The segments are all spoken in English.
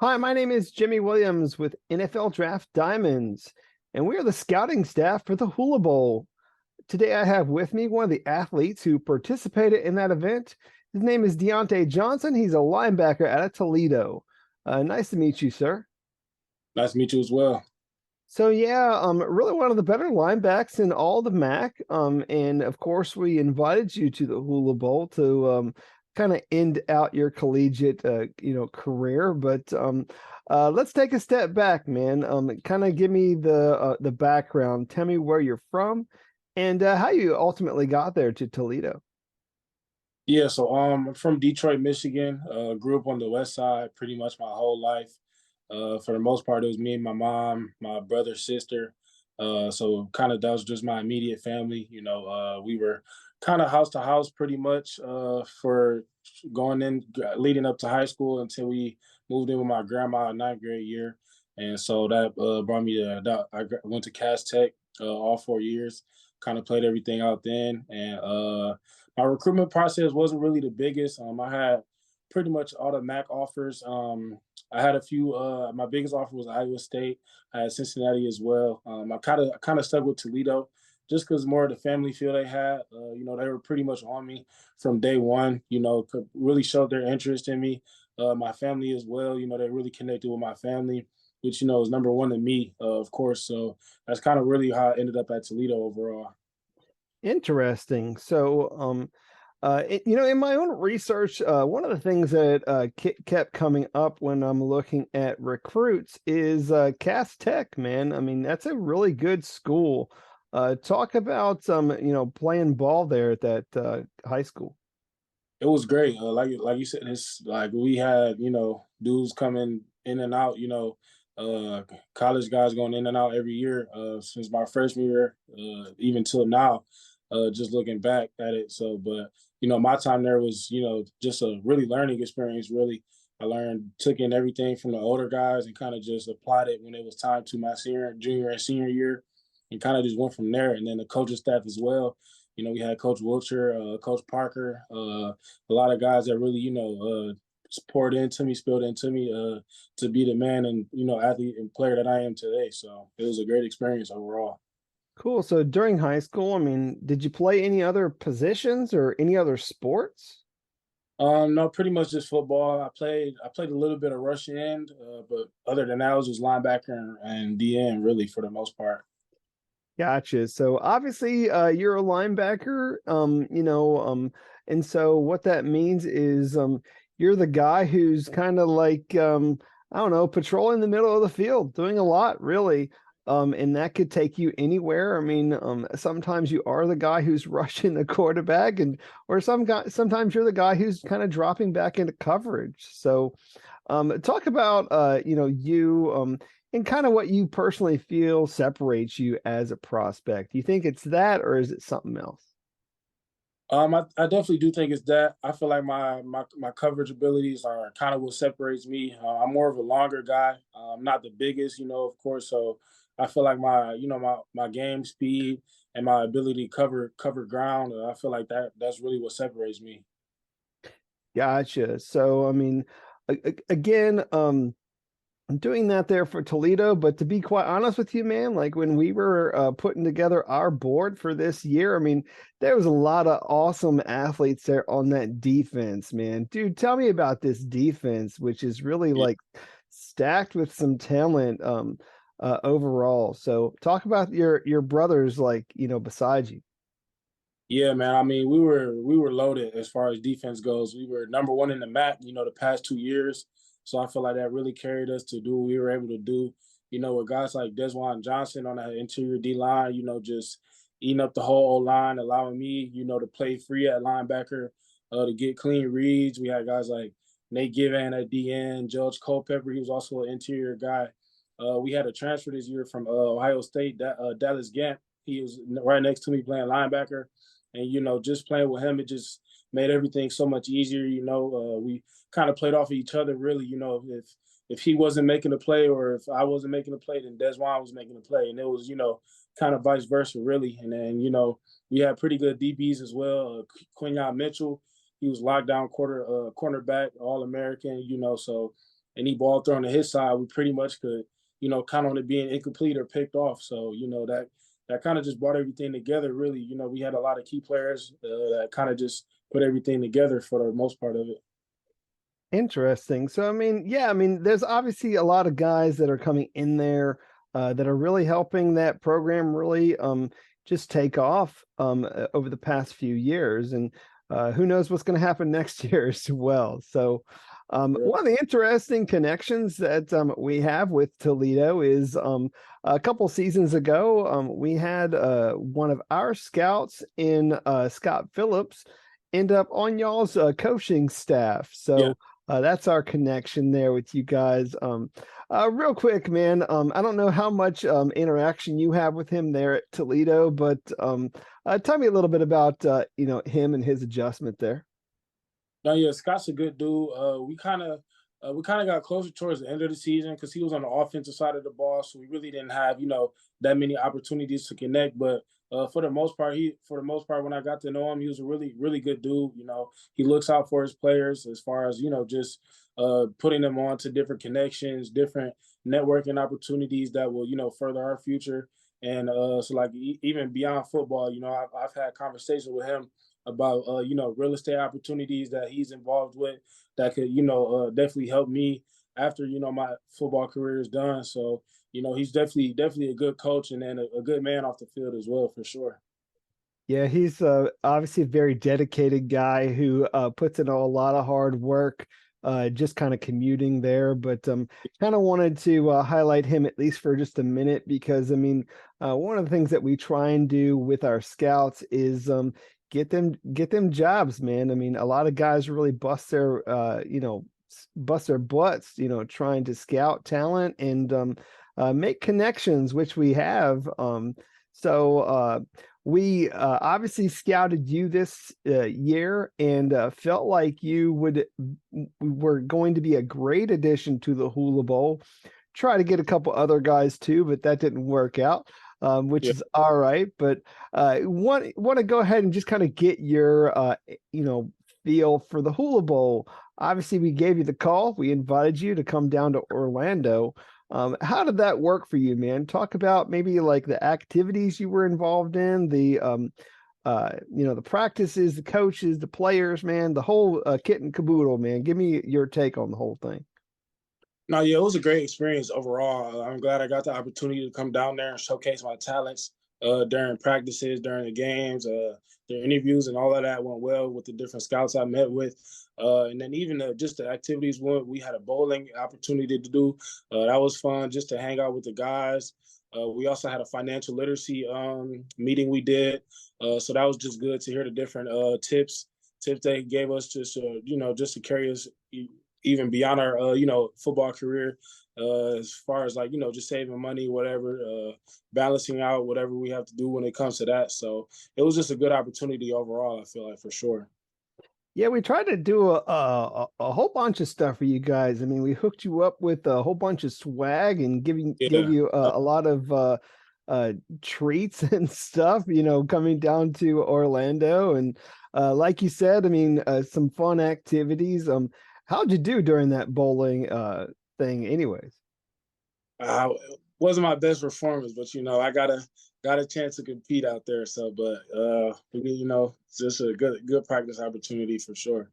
Hi, my name is Jimmy Williams with NFL Draft Diamonds, and we are the scouting staff for the Hula Bowl. Today, I have with me one of the athletes who participated in that event. His name is Dyontae Johnson. He's a linebacker out of Toledo. Nice to meet you, sir. Nice to meet you as well. So yeah, really one of the better linebacks in all the MAC. And of course, we invited you to the Hula Bowl to kind of end out your collegiate, career. But let's take a step back, man. Kind of give me the background. Tell me where you're from, and how you ultimately got there to Toledo. Yeah, so I'm from Detroit, Michigan. Grew up on the west side pretty much my whole life. For the most part, it was me and my mom, my brother, sister. So kind of that was just my immediate family. We were kind of house to house pretty much for going in, leading up to high school until we moved in with my grandma in ninth grade year. And so that brought me to, went to Cass Tech all 4 years, kind of played everything out then. And my recruitment process wasn't really the biggest. I had pretty much all the MAC offers. I had a few. My biggest offer was Iowa State. I had Cincinnati as well. I kind of stuck with Toledo just because more of the family feel they had. They were pretty much on me from day one. Really showed their interest in me. My family as well. They really connected with my family, which is number one to me, of course. So that's kind of really how I ended up at Toledo overall. Interesting. So, in my own research, one of the things that kept coming up when I'm looking at recruits is Cass Tech, man. I mean, that's a really good school. Talk about playing ball there at that high school. It was great. Like you said, it's like we had dudes coming in and out. College guys going in and out every year since my freshman year, even till now. Just looking back at it. So, but my time there was just a really learning experience. Really, I took in everything from the older guys and kind of just applied it when it was time to my senior, junior, and senior year, and kind of just went from there. And then the coaching staff as well. We had Coach Wiltshire, Coach Parker, a lot of guys that really, poured into me, spilled into me to be the man and, athlete and player that I am today. So it was a great experience overall. Cool. So during high school, I mean, did you play any other positions or any other sports? No, pretty much just football. I played a little bit of rush end, but other than that, I was just linebacker and DN really for the most part. Gotcha. So obviously, you're a linebacker, and so what that means is, you're the guy who's kind of like, I don't know, patrolling the middle of the field, doing a lot, really. And that could take you anywhere. I mean, sometimes you are the guy who's rushing the quarterback, or sometimes you're the guy who's kind of dropping back into coverage. So, talk about, and kind of what you personally feel separates you as a prospect. Do you think it's that, or is it something else? I definitely do think it's that. I feel like my coverage abilities are kind of what separates me. I'm more of a longer guy. I'm not the biggest, of course. So I feel like my game speed and my ability to cover ground. I feel like that's really what separates me. Gotcha. So, I mean, again, I'm doing that there for Toledo, but to be quite honest with you, man, like when we were putting together our board for this year, I mean, there was a lot of awesome athletes there on that defense, man. Dude, tell me about this defense, which is really like stacked with some talent overall. So talk about your brothers, like, beside you. Yeah, man. I mean, we were loaded as far as defense goes. We were number one in the MAC, the past 2 years. So I feel like that really carried us to do what we were able to do. With guys like Desjuan Johnson on that interior D line, just eating up the whole O line, allowing me, to play free at linebacker, to get clean reads. We had guys like Nate Givan at DN, Judge Culpepper. He was also an interior guy. We had a transfer this year from Ohio State, Dallas Gant. He was right next to me playing linebacker. And just playing with him, it just made everything so much easier. We kind of played off of each other, really. If he wasn't making a play or if I wasn't making a play, then Desjuan was making a play, and it was kind of vice versa, really. And then we had pretty good DBs as well. Quinyon Mitchell, he was lockdown cornerback, All American. So any ball thrown to his side, we pretty much could, count on it being incomplete or picked off. So, that kind of just brought everything together. Really, we had a lot of key players that kind of just put everything together for the most part of it. Interesting. So, I mean, yeah, I mean, there's obviously a lot of guys that are coming in there that are really helping that program really just take off over the past few years. And who knows what's going to happen next year as well. So, Yeah. one of the interesting connections that we have with Toledo is a couple seasons ago, we had one of our scouts in Scott Phillips end up on y'all's coaching staff. Yeah. So, that's our connection there with you guys. Real quick, man. I don't know how much interaction you have with him there at Toledo, but tell me a little bit about him and his adjustment there. No, yeah, Scott's a good dude. We kind of got closer towards the end of the season because he was on the offensive side of the ball, so we really didn't have that many opportunities to connect. But for the most part, when I got to know him, he was a really really good dude. He looks out for his players as far as just putting them on to different connections, different networking opportunities that will further our future. And so like even beyond football, I've had conversations with him about real estate opportunities that he's involved with that could definitely help me after my football career is done. So he's definitely a good coach and then a good man off the field as well for sure. Yeah, he's obviously a very dedicated guy who puts in a lot of hard work, just kind of commuting there. But kind of wanted to highlight him at least for just a minute because I mean, one of the things that we try and do with our scouts is get them jobs, man. I mean, a lot of guys really bust their butts, trying to scout talent and make connections, which we have. So we obviously scouted you this year and felt like were going to be a great addition to the Hula Bowl. Try to get a couple other guys too, but that didn't work out, which Yeah. is all right. But want to go ahead and just kind of get your feel for the Hula Bowl. Obviously, we gave you the call. We invited you to come down to Orlando. How did that work for you, man? Talk about maybe like the activities you were involved in, the practices, the coaches, the players, man, the whole kit and caboodle, man. Give me your take on the whole thing. No, yeah, it was a great experience overall. I'm glad I got the opportunity to come down there and showcase my talents during practices, during the games, the interviews, and all of that went well with the different scouts I met with. And then even just the activities we had a bowling opportunity to do. That was fun just to hang out with the guys. We also had a financial literacy meeting we did. So that was just good to hear the different tips they gave us just to carry us even beyond our football career, as far as like just saving money, whatever, balancing out whatever we have to do when it comes to that. So it was just a good opportunity overall. I feel like for sure. Yeah, we tried to do a whole bunch of stuff for you guys. I mean, we hooked you up with a whole bunch of swag and gave Yeah. you a lot of treats and stuff, coming down to Orlando. And like you said, I mean, some fun activities. How'd you do during that bowling thing, anyways? Wasn't my best performance, but I got a chance to compete out there. So, but it's just a good practice opportunity for sure.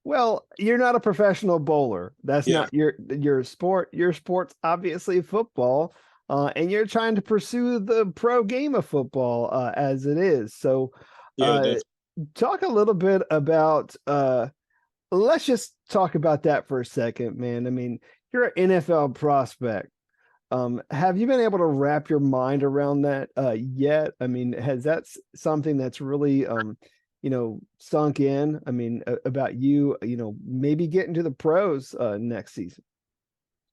Well, you're not a professional bowler. That's Yeah. not your sport. Your sport's obviously football, and you're trying to pursue the pro game of football as it is. So, Yeah. uh, talk a little bit about. Let's just talk about that for a second, man. I mean, you're an NFL prospect. Have you been able to wrap your mind around that yet? I mean, has something that's really sunk in? I mean, about you, maybe getting to the pros next season.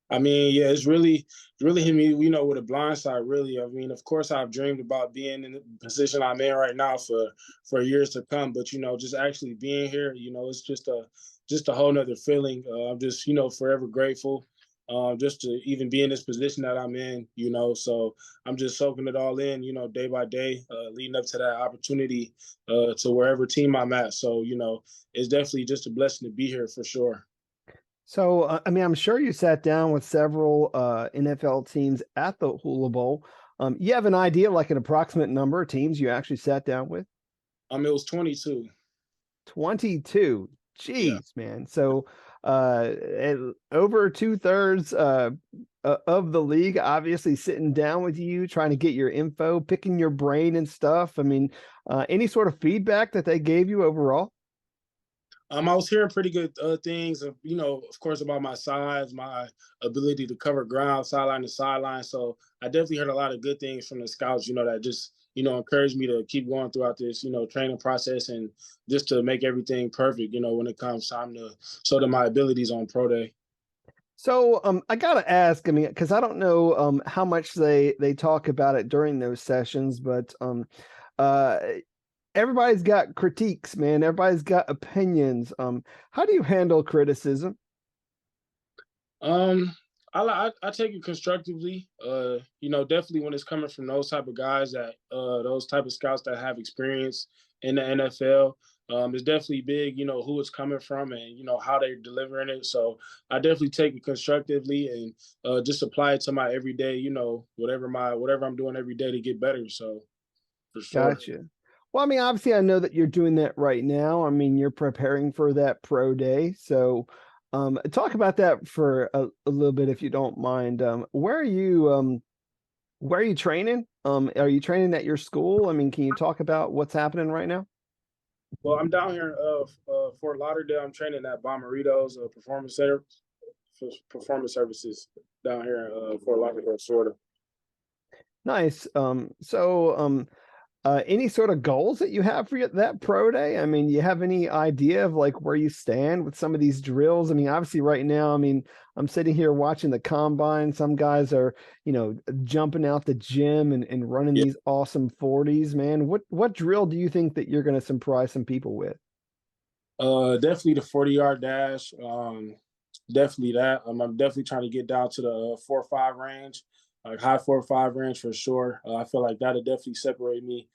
I mean, yeah, it's really hit me, with a blind side. Really, I mean, of course, I've dreamed about being in the position I'm in right now for years to come. But just actually being here, it's just a whole nother feeling. I'm just forever grateful, just to even be in this position that I'm in. So I'm just soaking it all in, day by day, leading up to that opportunity to wherever team I'm at. So it's definitely just a blessing to be here for sure. So, I mean, I'm sure you sat down with several NFL teams at the Hula Bowl. You have an idea, like an approximate number of teams you actually sat down with? It was 22. 22. Yeah. Jeez, man. So, over two-thirds of the league obviously sitting down with you, trying to get your info, picking your brain and stuff. I mean, any sort of feedback that they gave you overall? I was hearing pretty good things, of, of course, about my size, my ability to cover ground, sideline to sideline. So I definitely heard a lot of good things from the scouts, that just, encouraged me to keep going throughout this, training process and just to make everything perfect, when it comes time to show them my abilities on pro day. So, I gotta ask, I mean, because I don't know how much they talk about it during those sessions, but uh, everybody's got critiques, man. Everybody's got opinions. How do you handle criticism? Um, I take it constructively. Definitely when it's coming from those type of guys that those type of scouts that have experience in the NFL. It's definitely big, who it's coming from and how they're delivering it. So I definitely take it constructively and just apply it to my everyday, whatever I'm doing every day to get better. So for sure. Gotcha. Well, I mean, obviously, I know that you're doing that right now. I mean, you're preparing for that pro day. So, talk about that for a little bit, if you don't mind. Where are you training? Are you training at your school? I mean, can you talk about what's happening right now? Well, I'm down here in Fort Lauderdale. I'm training at Bomarito's Performance Center for Performance Services down here in Fort Lauderdale, Florida. Nice. Any sort of goals that you have for that pro day? I mean, you have any idea of like where you stand with some of these drills? I mean, obviously right now, I mean, I'm sitting here watching the combine. Some guys are, jumping out the gym and running Yeah, these awesome 40s, man. What drill do you think that you're going to surprise some people with? definitely the 40-yard dash. Definitely that. I'm definitely trying to get down to the 4 or 5 range, like high 4 or 5 range for sure. I feel like that'll definitely separate me.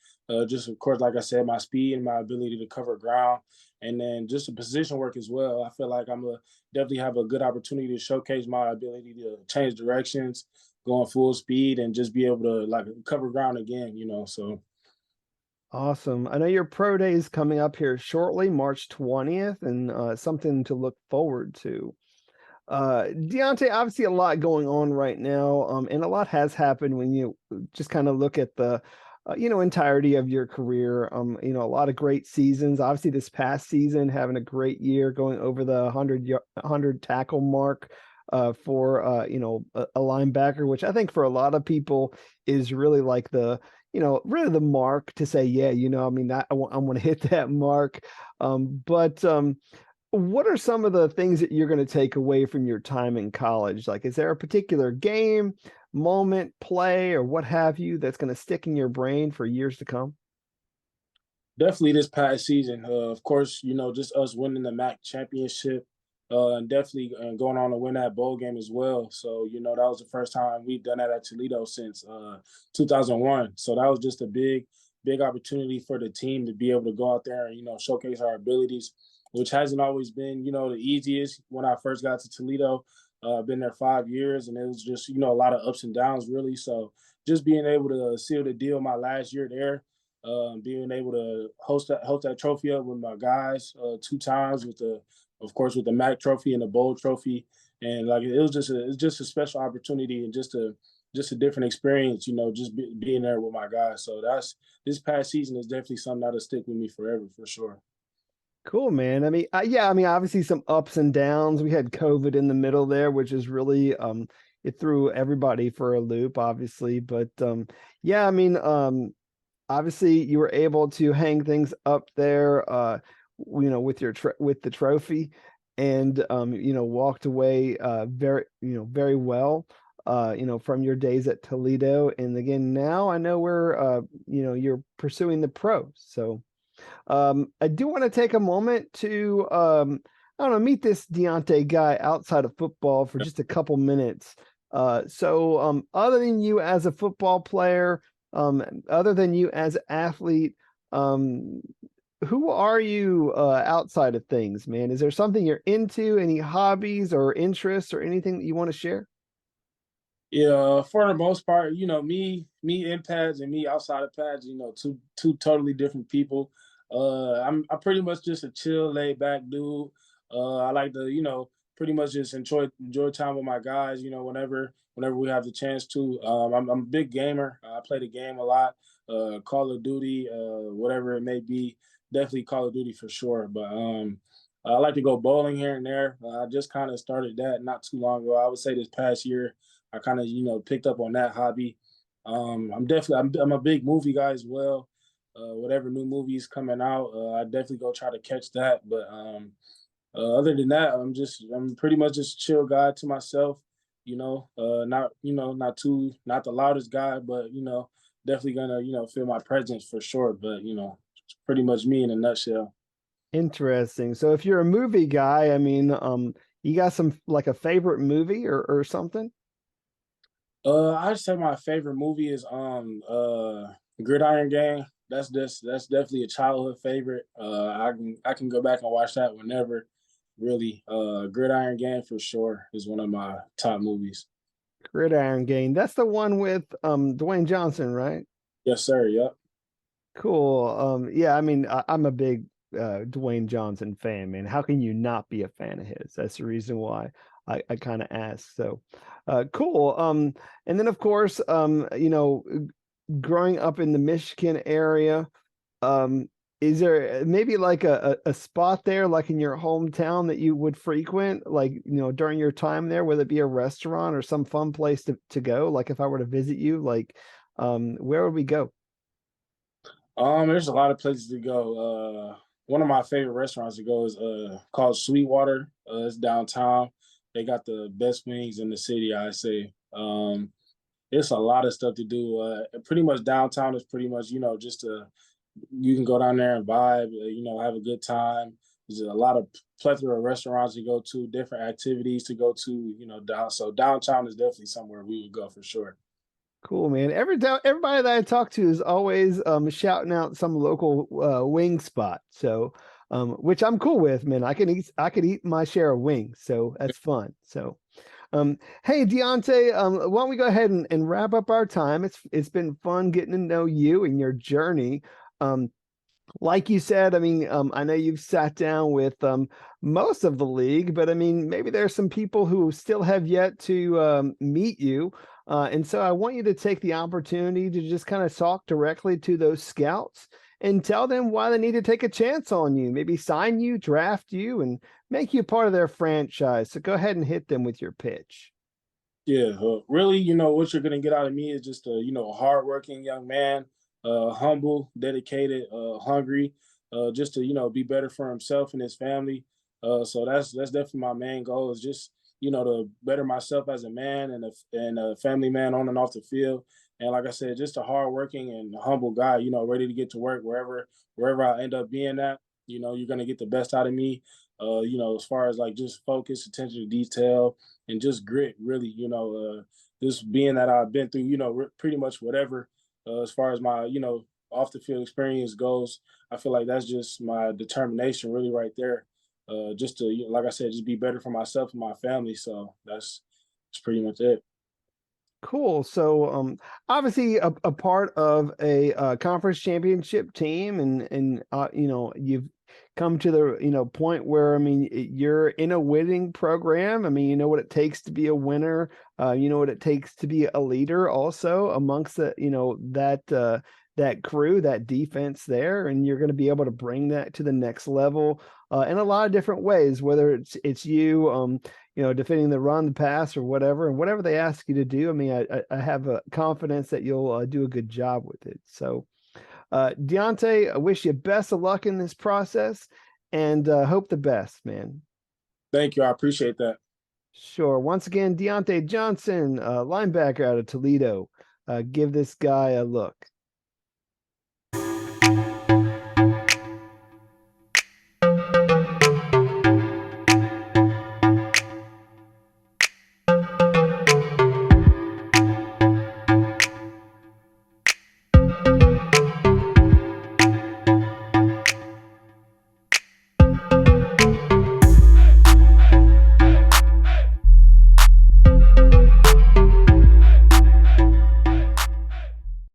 Just of course, like I said, my speed and my ability to cover ground, and then just the position work as well. I feel like I'm gonna definitely have a good opportunity to showcase my ability to change directions, going full speed, and just be able to like cover ground again. So Awesome. I know your pro day is coming up here shortly, March 20th, and something to look forward to. Deontay, obviously a lot going on right now, and a lot has happened when you just kind of look at the, entirety of your career. A lot of great seasons. Obviously, this past season, having a great year, going over the 100 tackle mark, for a linebacker, which I think for a lot of people is really like the, really the mark to say, yeah, I mean, I want to hit that mark. But what are some of the things that you're going to take away from your time in college? Like, is there a particular game, moment, play, or what have you that's going to stick in your brain for years to come? definitely this past season. Of course, just us winning the MAC championship, and definitely going on to win that bowl game as well. So, that was the first time we've done that at Toledo since 2001. So that was just a big, big opportunity for the team to be able to go out there and, showcase our abilities, which hasn't always been, the easiest. When I first got to Toledo, I've been there 5 years, and it was just, a lot of ups and downs, really. So just being able to seal the deal my last year there, being able to host that trophy up with my guys 2 times with of course with the MAC trophy and the bowl trophy, and like it's just a special opportunity and just a different experience, just being there with my guys. So that's this past season is definitely something that'll stick with me forever for sure. Cool, man. I mean, yeah, I mean, obviously some ups and downs. We had COVID in the middle there, which is really it threw everybody for a loop, obviously. But yeah, I mean, obviously you were able to hang things up there, with with the trophy, and walked away very, very well, from your days at Toledo. And again, now I know where you're pursuing the pros. So. I do want to take a moment to, I don't know, meet this Dyontae guy outside of football for just a couple minutes. Other than you as a football player, other than you as an athlete, um, who are you outside of things, man? Is there something you're into, any hobbies or interests or anything that you want to share? Yeah, for the most part, me in pads and me outside of pads, two totally different people. I'm pretty much just a chill, laid back dude. I like to, pretty much just enjoy time with my guys. Whenever we have the chance to. I'm a big gamer. I play the game a lot. Call of Duty, whatever it may be. Definitely Call of Duty for sure. But I like to go bowling here and there. I just kind of started that not too long ago. I would say this past year. I kind of picked up on that hobby. I'm a big movie guy as well. Whatever new movies coming out, I definitely go try to catch that. But other than that, I'm pretty much just a chill guy to myself. Not the loudest guy, but definitely gonna feel my presence for sure. But it's pretty much me in a nutshell. Interesting. So if you're a movie guy, I mean, you got some like a favorite movie or something? I'd say my favorite movie is Gridiron Gang. That's definitely a childhood favorite. I can go back and watch that whenever. Really, Gridiron Gang for sure is one of my top movies. Gridiron Gang. That's the one with Dwayne Johnson, right? Yes, sir. Yep. Cool. Yeah, I mean, I'm a big Dwayne Johnson fan, man. How can you not be a fan of his? That's the reason why I kind of asked. So, cool. And then of course, growing up in the Michigan area, um, is there maybe like a spot there, like in your hometown that you would frequent, like, during your time there, whether it be a restaurant or some fun place to go? Like if I were to visit you, like, where would we go? There's a lot of places to go. One of my favorite restaurants to go is called Sweetwater. It's downtown. They got the best wings in the city, I say. It's a lot of stuff to do. Pretty much downtown is pretty much just you can go down there and vibe, have a good time. There's a lot of plethora of restaurants to go to, different activities to go to, so downtown is definitely somewhere we would go for sure. Cool, man. Everybody that I talk to is always shouting out some local wing spot. So, which I'm cool with, man. I could eat my share of wings, so that's fun. So, hey Deontay, why don't we go ahead and wrap up our time? It's been fun getting to know you and your journey. Um, like you said, I mean, I know you've sat down with most of the league, but I mean, maybe there's some people who still have yet to meet you. And so I want you to take the opportunity to just kind of talk directly to those scouts and tell them why they need to take a chance on you, maybe sign you, draft you, and make you part of their franchise. So go ahead and hit them with your pitch. Yeah, really, what you're gonna get out of me is just a hardworking young man, humble, dedicated, hungry, just to be better for himself and his family. So that's definitely my main goal is just to better myself as a man and a family man on and off the field. And like I said, just a hardworking and humble guy. Ready to get to work wherever I end up being at. You're gonna get the best out of me. As far as like just focus, attention to detail, and just grit, really, just being that I've been through, pretty much whatever, as far as my, off the field experience goes, I feel like that's just my determination really right there. Just to, like I said, just be better for myself and my family. So that's pretty much it. Cool. So, obviously a part of a conference championship team, and you've come to the point where I mean you're in a winning program. I mean, you know what it takes to be a winner. You know what it takes to be a leader, also amongst the that crew, that defense there, and you're going to be able to bring that to the next level in a lot of different ways. Whether it's you. Defending the run, the pass, or whatever, and whatever they ask you to do. I mean, I have a confidence that you'll do a good job with it. So, Deontay, I wish you best of luck in this process, and hope the best, man. Thank you. I appreciate that. Sure. Once again, Deontay Johnson, linebacker out of Toledo. Give this guy a look.